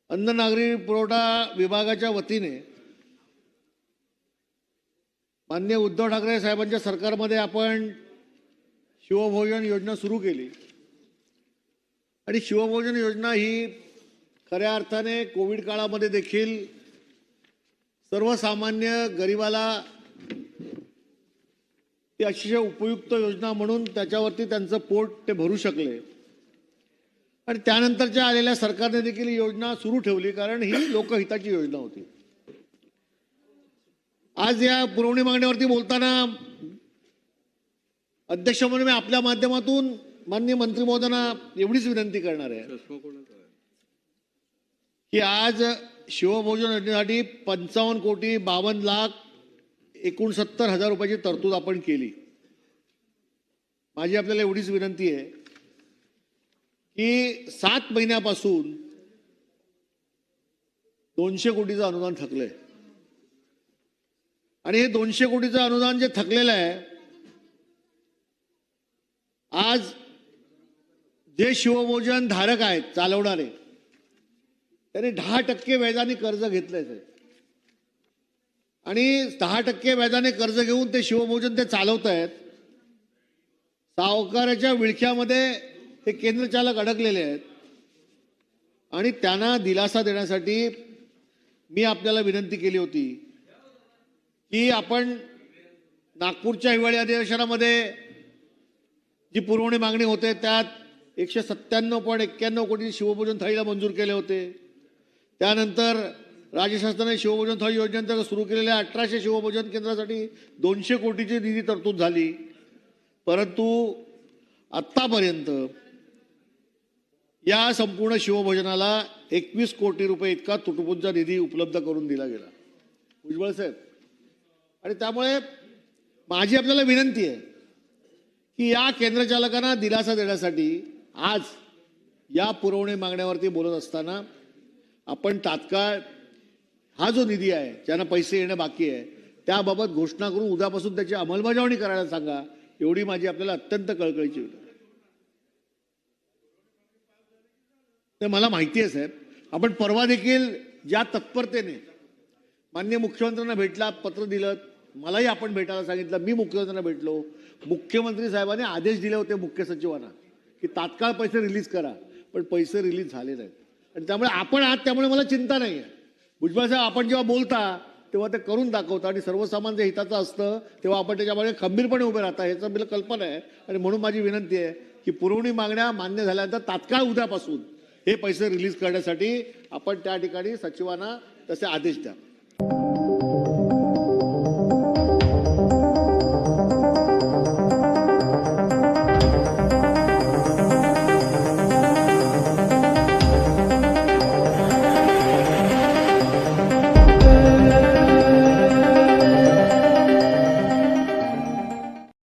अन्न नागरी पुरवठा विभागाच्या वतीने माननीय उद्धव ठाकरे साहेबांच्या सरकारमध्ये आपण शिवभोजन योजना सुरू केली आणि शिवभोजन योजना ही खऱ्या अर्थाने कोविड काळामध्ये देखील सर्वसामान्य गरिबाला ती अतिशय उपयुक्त योजना म्हणून त्याच्यावरती त्यांचं पोट ते भरू शकले आणि त्यानंतरच्या आलेल्या सरकारने देखील ही योजना सुरू ठेवली, कारण ही लोकहिताची योजना होती. आज या पुरवणी मागण्यावरती बोलताना अध्यक्ष म्हणून मी आपल्या माध्यमातून माननीय मंत्री महोदयांना एवढीच विनंती करणार आहे की आज शिवभोजन योजनेसाठी 55,52,69,000 रुपयाची तरतूद आपण केली. माझी आपल्याला एवढीच विनंती आहे की 7 महिन्यापासून 200 कोटीचं अनुदान थकलंय आणि हे 200 कोटीचं अनुदान जे थकलेलं आहे, आज जे शिवभोजन धारक आहेत चालवणारे त्यांनी 10% व्याजाने कर्ज घेतलंय आणि 10% व्याजाने कर्ज घेऊन ते शिवभोजन ते चालवत आहेत. सावकाराच्या विळख्यामध्ये हे केंद्र चालक अडकलेले आहेत आणि त्यांना दिलासा देण्यासाठी मी आपल्याला विनंती केली होती की आपण नागपूरच्या हिवाळी अधिवेशनामध्ये जी पुरवणी मागणी होते त्यात 197.91 कोटी शिवभोजन थाळीला मंजूर केले होते. त्यानंतर राज्य शासनाने शिवभोजन थाळी योजनेअंतर्गत सुरू केलेल्या 1800 शिवभोजन केंद्रासाठी 200 कोटीची निधी तरतूद झाली. परंतु आत्तापर्यंत या संपूर्ण शिवभोजनाला 21 कोटी रुपये इतका तुटपुंजा निधी उपलब्ध करून दिला गेला. भुजबळ साहेब, आणि त्यामुळे माझी आपल्याला विनंती आहे की या केंद्र चालकांना दिलासा देण्यासाठी आज या पुरवणी मागण्यावरती बोलत असताना आपण तात्काळ हा जो निधी आहे ज्यांना पैसे येणं बाकी आहे त्याबाबत घोषणा करून उद्यापासून त्याची अंमलबजावणी करायला सांगा, एवढी माझी आपल्याला अत्यंत कळकळीची विनंती. ते मला माहिती आहे साहेब, आपण परवा देखील ज्या तत्परतेने माननीय मुख्यमंत्र्यांना भेटला, पत्र दिलं, मलाही आपण भेटायला सांगितलं, मी मुख्यमंत्र्यांना भेटलो. मुख्यमंत्री साहेबांनी आदेश दिले होते मुख्य सचिवांना की तात्काळ पैसे रिलीज करा, पण पैसे रिलीज झाले नाहीत आणि त्यामुळे आपण आहात, त्यामुळे मला चिंता नाही आहे. भुजबळ साहेब, आपण जेव्हा बोलता तेव्हा ते करून दाखवता आणि सर्वसामान्य हिताचं असतं तेव्हा आपण त्याच्यामुळे खंबीरपणे उभे राहता, ह्याचं मला कल्पना आहे. आणि म्हणून माझी विनंती आहे की पुरवणी मागण्या मान्य झाल्यानंतर तात्काळ उद्यापासून हे पैसे रिलीज करण्यासाठी आपण त्या ठिकाणी सचिवांना तसे आदेश द्या.